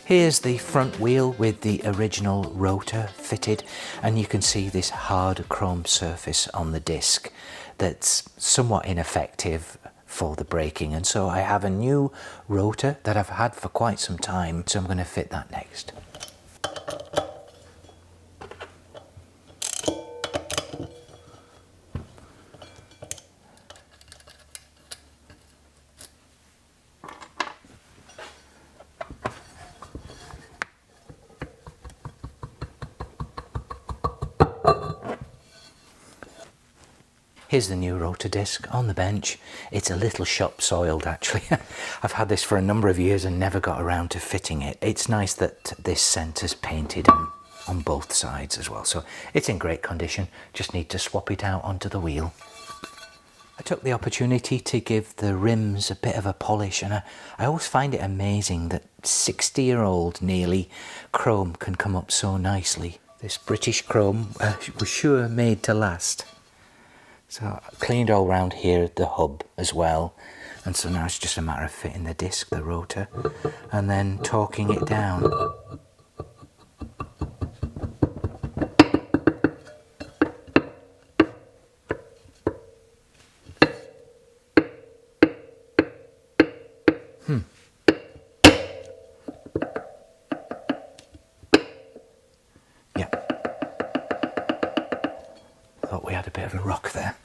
Here's the front wheel with the original rotor fitted, and you can see this hard chrome surface on the disc that's somewhat ineffective for the braking, and so I have a new rotor that I've had for quite some time, so I'm going to fit that next. Here's the new rotor disc on the bench. It's a little shop soiled actually. I've had this for a number of years and never got around to fitting it. It's nice that this centre's painted on both sides as well, so it's in great condition. Just need to swap it out onto the wheel. I took the opportunity to give the rims a bit of a polish, and I always find it amazing that 60-year-old nearly chrome can come up so nicely. This British chrome was sure made to last. So I cleaned all around here at the hub as well, and so now it's just a matter of fitting the disc, the rotor, and then torquing it down. Yeah. Thought we had a bit of a rock there.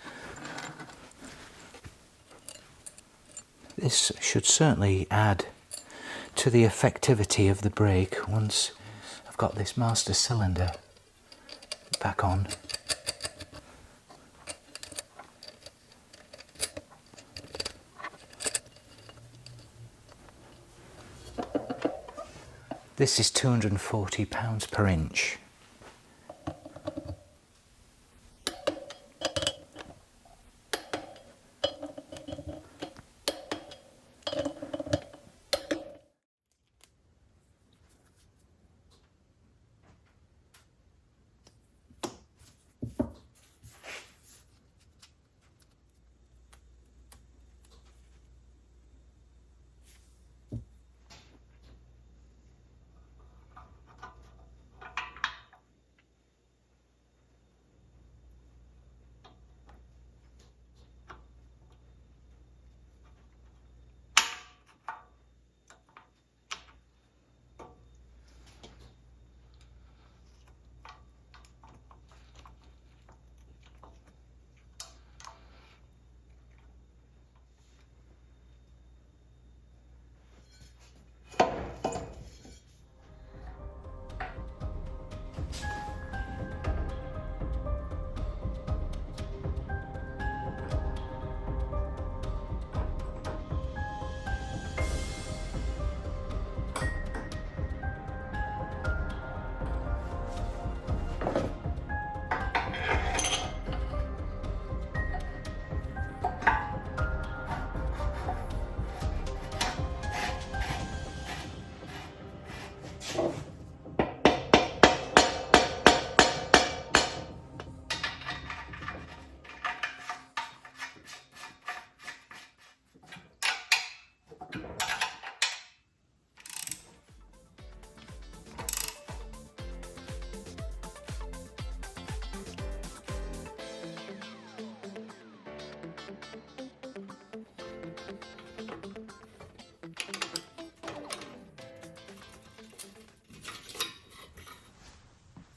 This should certainly add to the effectivity of the brake once I've got this master cylinder back on. This is £240 per inch.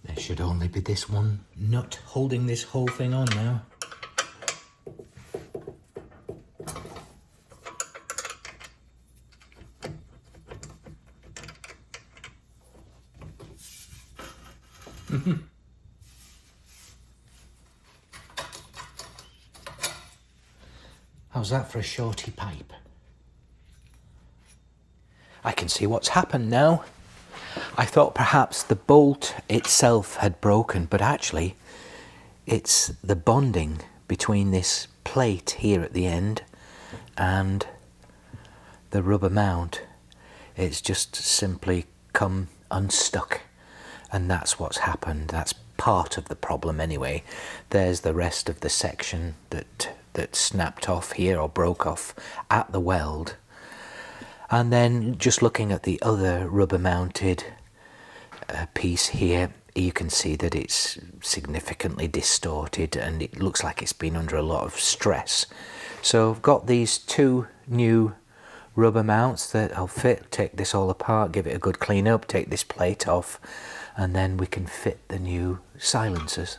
There should only be this one nut holding this whole thing on now. How's that for a shorty pipe? I can see what's happened now. I thought perhaps the bolt itself had broken, but actually it's the bonding between this plate here at the end and the rubber mount. It's just simply come unstuck, and that's what's happened. That's part of the problem anyway. There's the rest of the section that snapped off here or broke off at the weld. And then just looking at the other rubber mounted piece here, you can see that it's significantly distorted and it looks like it's been under a lot of stress. So I've got these two new rubber mounts that I'll fit. Take this all apart, give it a good clean up, take this plate off, and then we can fit the new silencers.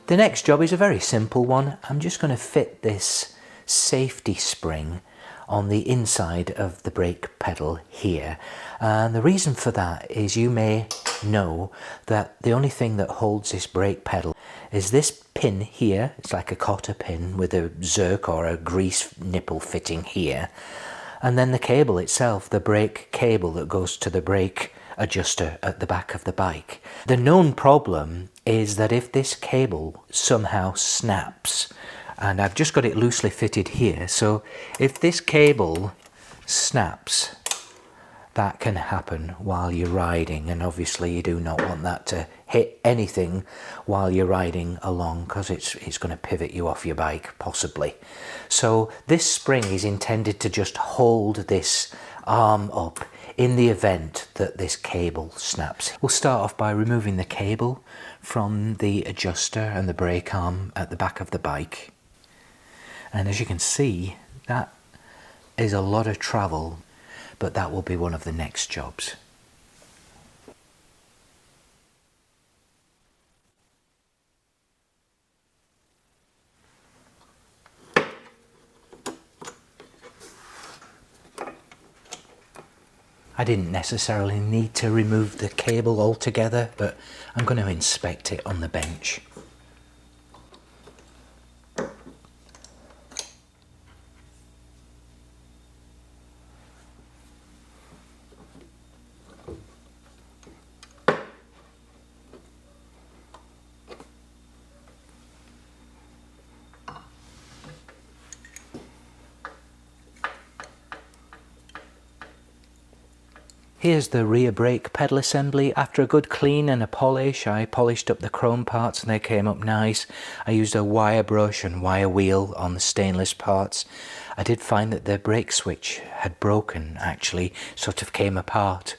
The next job is a very simple one. I'm just going to fit this safety spring on the inside of the brake pedal here. And the reason for that is you may know that the only thing that holds this brake pedal is this pin here. It's like a cotter pin with a zerk or a grease nipple fitting here. And then the cable itself, the brake cable that goes to the brake adjuster at the back of the bike. The known problem is that if this cable somehow snaps, and I've just got it loosely fitted here, so if this cable snaps, that can happen while you're riding, and obviously you do not want that to hit anything while you're riding along, because it's going to pivot you off your bike possibly. So this spring is intended to just hold this arm up in the event that this cable snaps. We'll start off by removing the cable from the adjuster and the brake arm at the back of the bike. And as you can see, that is a lot of travel, but that will be one of the next jobs. I didn't necessarily need to remove the cable altogether, but I'm going to inspect it on the bench. Here's the rear brake pedal assembly. After a good clean and a polish, I polished up the chrome parts and they came up nice. I used a wire brush and wire wheel on the stainless parts. I did find that the brake switch had broken, actually, sort of came apart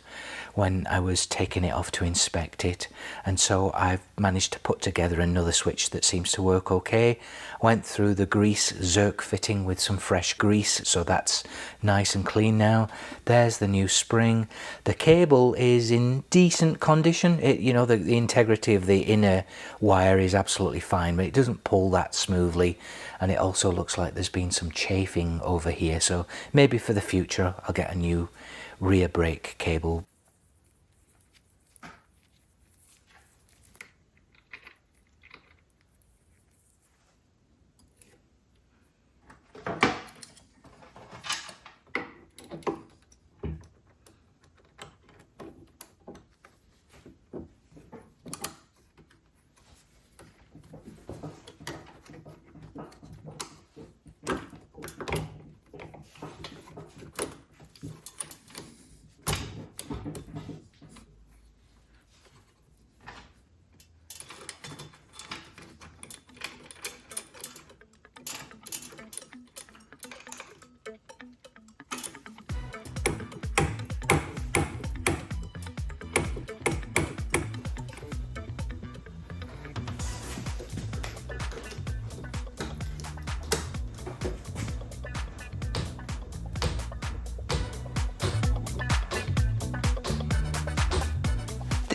when I was taking it off to inspect it, and so I've managed to put together another switch that seems to work okay. Went through the grease zerk fitting with some fresh grease, so that's nice and clean now. There's the new spring. The cable is in decent condition. The integrity of the inner wire is absolutely fine, but it doesn't pull that smoothly, and it also looks like there's been some chafing over here, so maybe for the future I'll get a new rear brake cable.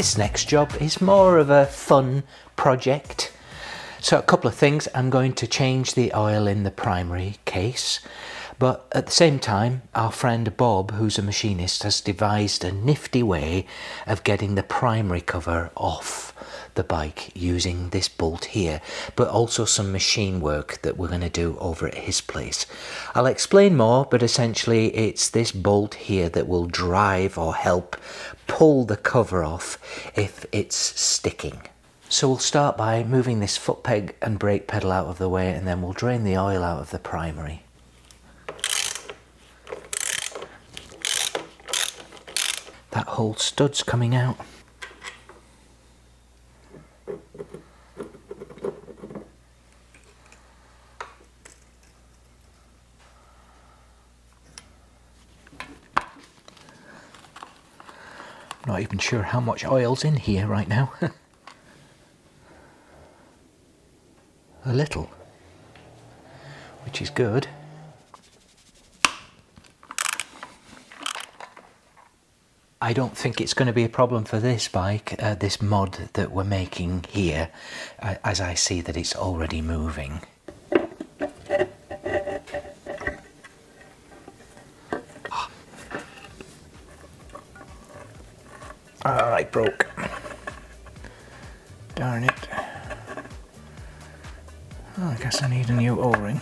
This next job is more of a fun project. So a couple of things. I'm going to change the oil in the primary case, but at the same time our friend Bob, who's a machinist, has devised a nifty way of getting the primary cover off the bike using this bolt here, but also some machine work that we're going to do over at his place. I'll explain more, but essentially it's this bolt here that will drive or help pull the cover off if it's sticking. So we'll start by moving this foot peg and brake pedal out of the way, and then we'll drain the oil out of the primary. That whole stud's coming out. Not even sure how much oil's in here right now. A little, which is good. I don't think it's going to be a problem for this bike, this mod that we're making here, as I see that it's already moving. Alright, broke. Darn it. Oh, I guess I need a new O-ring.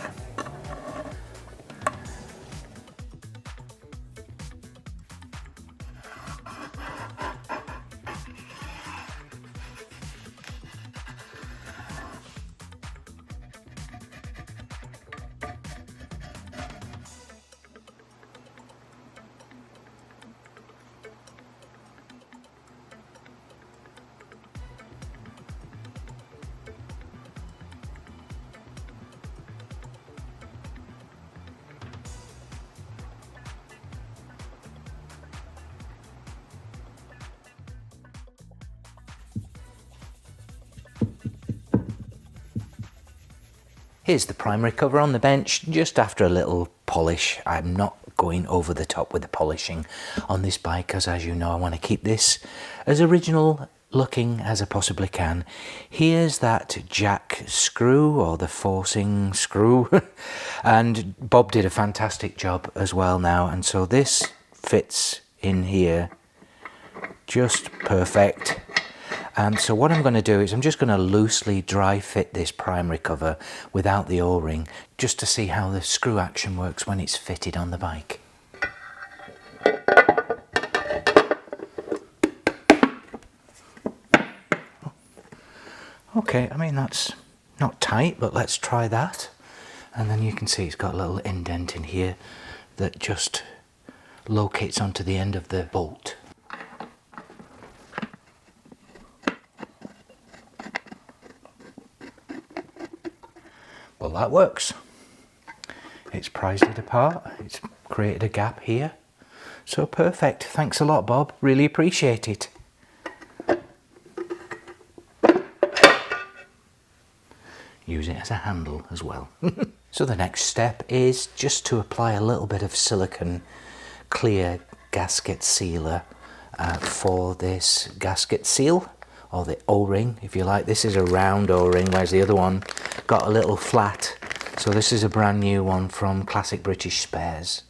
Here's the primary cover on the bench, just after a little polish. I'm not going over the top with the polishing on this bike, because as you know, I want to keep this as original looking as I possibly can. Here's that jack screw, or the forcing screw, and Bob did a fantastic job as well now, and so this fits in here just perfect. And so what I'm going to do is I'm just going to loosely dry fit this primary cover without the O-ring, just to see how the screw action works when it's fitted on the bike. Okay, I mean that's not tight, but let's try that. And then you can see it's got a little indent in here that just locates onto the end of the bolt. Well, that works. It's prized it apart, it's created a gap here. So perfect. Thanks a lot, Bob. Really appreciate it. Use it as a handle as well. So the next step is just to apply a little bit of silicone clear gasket sealer for this gasket seal, or the O-ring if you like. This is a round O-ring, whereas the other one got a little flat. So this is a brand new one from Classic British Spares.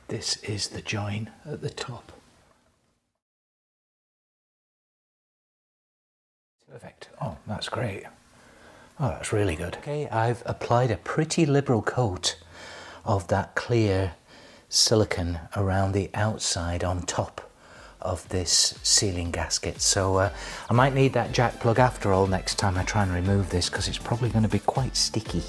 This is the join at the top. Perfect. Oh, that's great. Oh, that's really good. Okay, I've applied a pretty liberal coat of that clear silicone around the outside on top of this sealing gasket. So I might need that jack plug after all next time I try and remove this, because it's probably going to be quite sticky.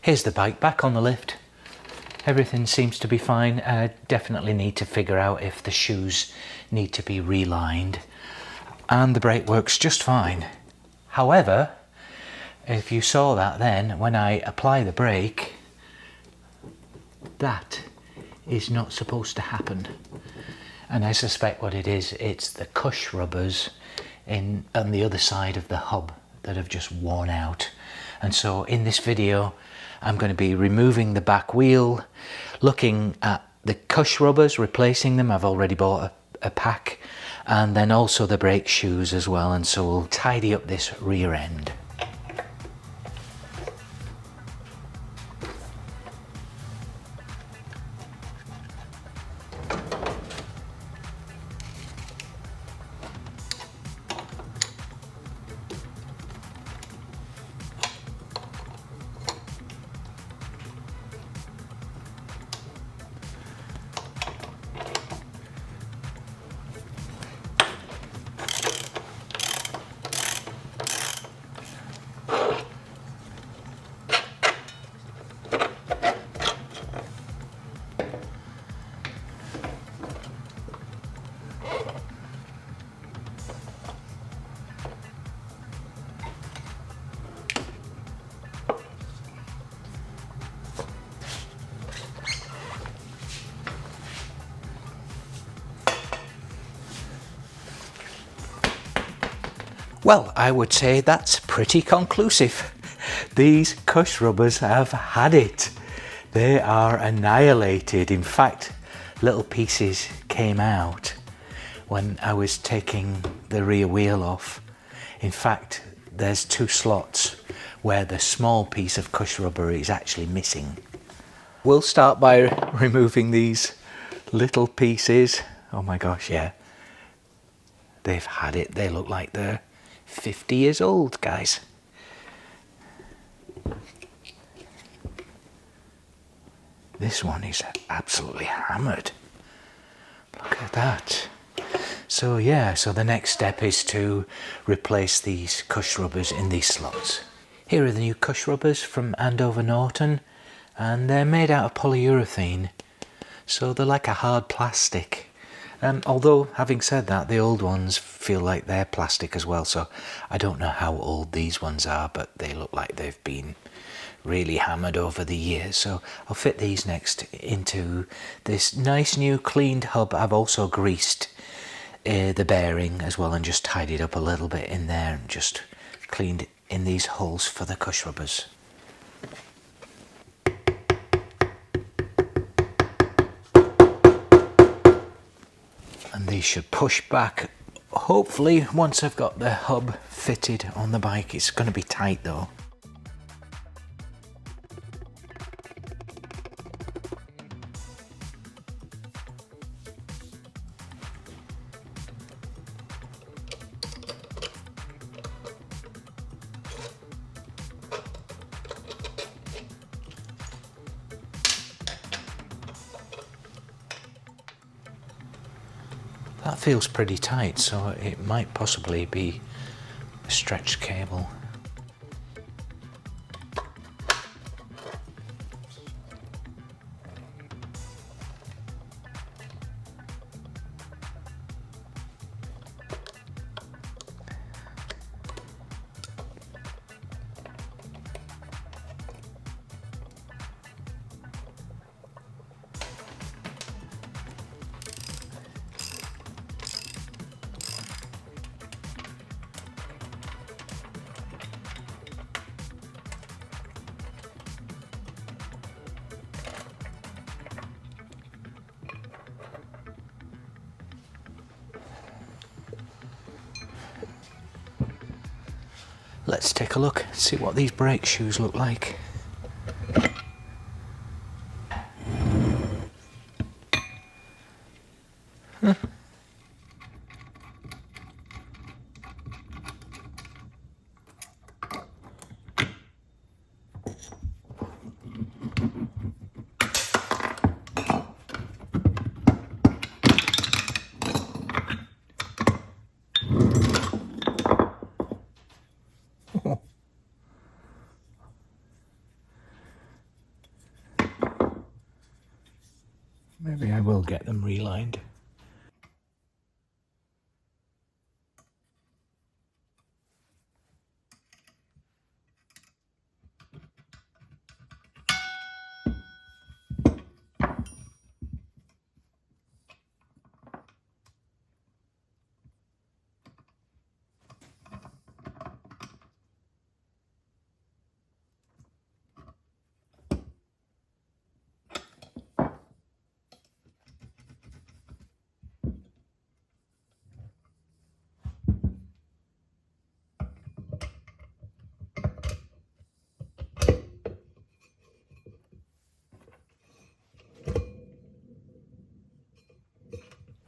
Here's the bike back on the lift. Everything seems to be fine. I definitely need to figure out if the shoes need to be relined, and the brake works just fine. However, if you saw that then, when I apply the brake, that is not supposed to happen. And I suspect what it is, it's the Cush Rubbers on the other side of the hub that have just worn out. And so in this video, I'm going to be removing the back wheel, looking at the Cush Rubbers, replacing them. I've already bought a pack, and then also the brake shoes as well. And so we'll tidy up this rear end. Well, I would say that's pretty conclusive. These Cush Rubbers have had it. They are annihilated. In fact, little pieces came out when I was taking the rear wheel off. In fact, there's 2 slots where the small piece of Cush Rubber is actually missing. We'll start by removing these little pieces. Oh my gosh, yeah. They've had it. They look like they're 50 years old, guys. This one is absolutely hammered. Look at that. So yeah, so the next step is to replace these Cush Rubbers in these slots. Here are the new Cush Rubbers from Andover Norton, and they're made out of polyurethane, so they're like a hard plastic. Although, having said that, the old ones feel like they're plastic as well, so I don't know how old these ones are, but they look like they've been really hammered over the years. So I'll fit these next into this nice new cleaned hub. I've also greased the bearing as well and just tidied up a little bit in there and just cleaned in these holes for the Cush Rubbers. And these should push back, hopefully, once I've got the hub fitted on the bike. It's going to be tight though. That feels pretty tight, so it might possibly be a stretched cable. Let's take a look, see what these brake shoes look like. will get them relined.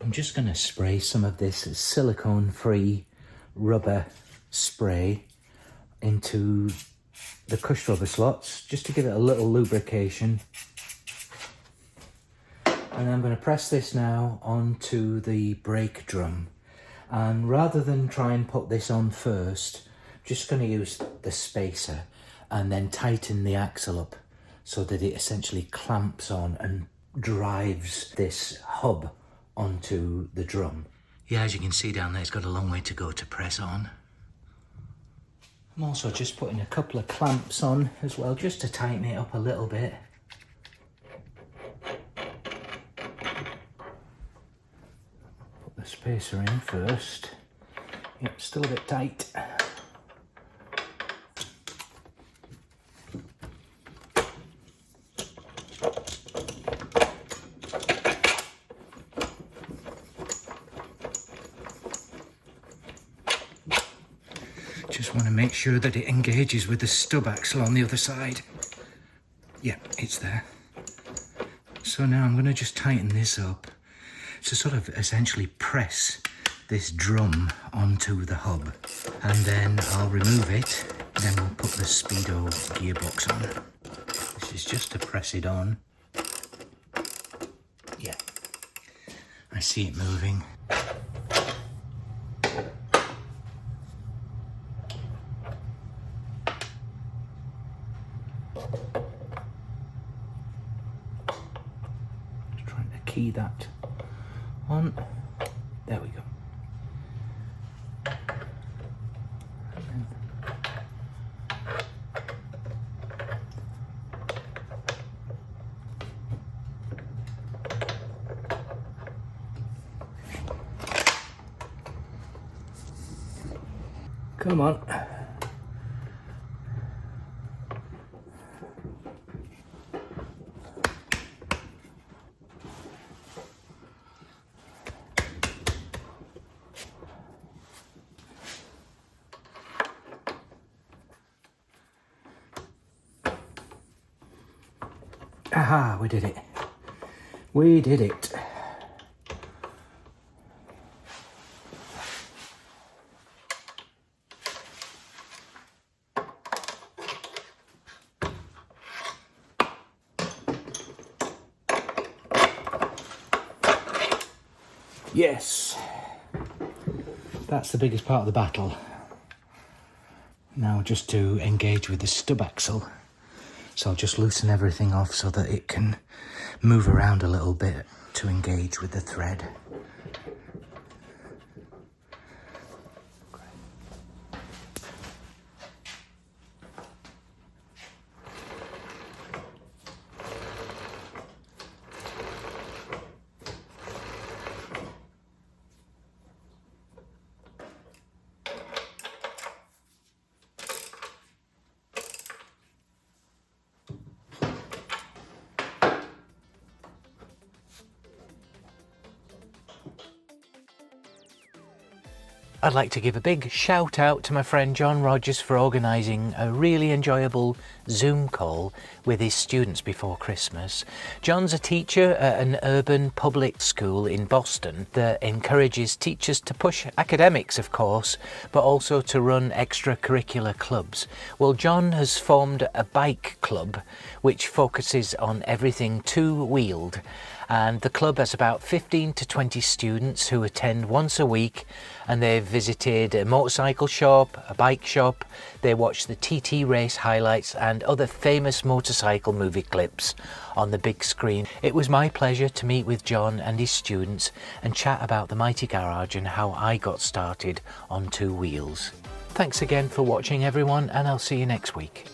I'm just going to spray some of this silicone-free rubber spray into the Cush rubber slots, just to give it a little lubrication. And I'm going to press this now onto the brake drum. And rather than try and put this on first, I'm just going to use the spacer and then tighten the axle up so that it essentially clamps on and drives this hub onto the drum. Yeah, as you can see down there, it's got a long way to go to press on. I'm also just putting a couple of clamps on as well, just to tighten it up a little bit. Put the spacer in first. Yep, still a bit tight. Just want to make sure that it engages with the stub axle on the other side. Yeah, it's there. So now I'm going to just tighten this up to sort of essentially press this drum onto the hub. And then I'll remove it, then we'll put the Speedo gearbox on. This is just to press it on. Yeah, I see it moving. Key that on. There we go. Come on. Aha, we did it. We did it. Yes. That's the biggest part of the battle. Now just to engage with the stub axle. So I'll just loosen everything off so that it can move around a little bit to engage with the thread. I'd like to give a big shout out to my friend John Rogers for organising a really enjoyable Zoom call with his students before Christmas. John's a teacher at an urban public school in Boston that encourages teachers to push academics, of course, but also to run extracurricular clubs. Well, John has formed a bike club which focuses on everything two-wheeled, and the club has about 15 to 20 students who attend once a week, and they've visited a motorcycle shop, a bike shop, they watch the TT race highlights and other famous motorcycle movie clips on the big screen. It was my pleasure to meet with John and his students and chat about the mighty garage and how I got started on two wheels. Thanks again for watching everyone, and I'll see you next week.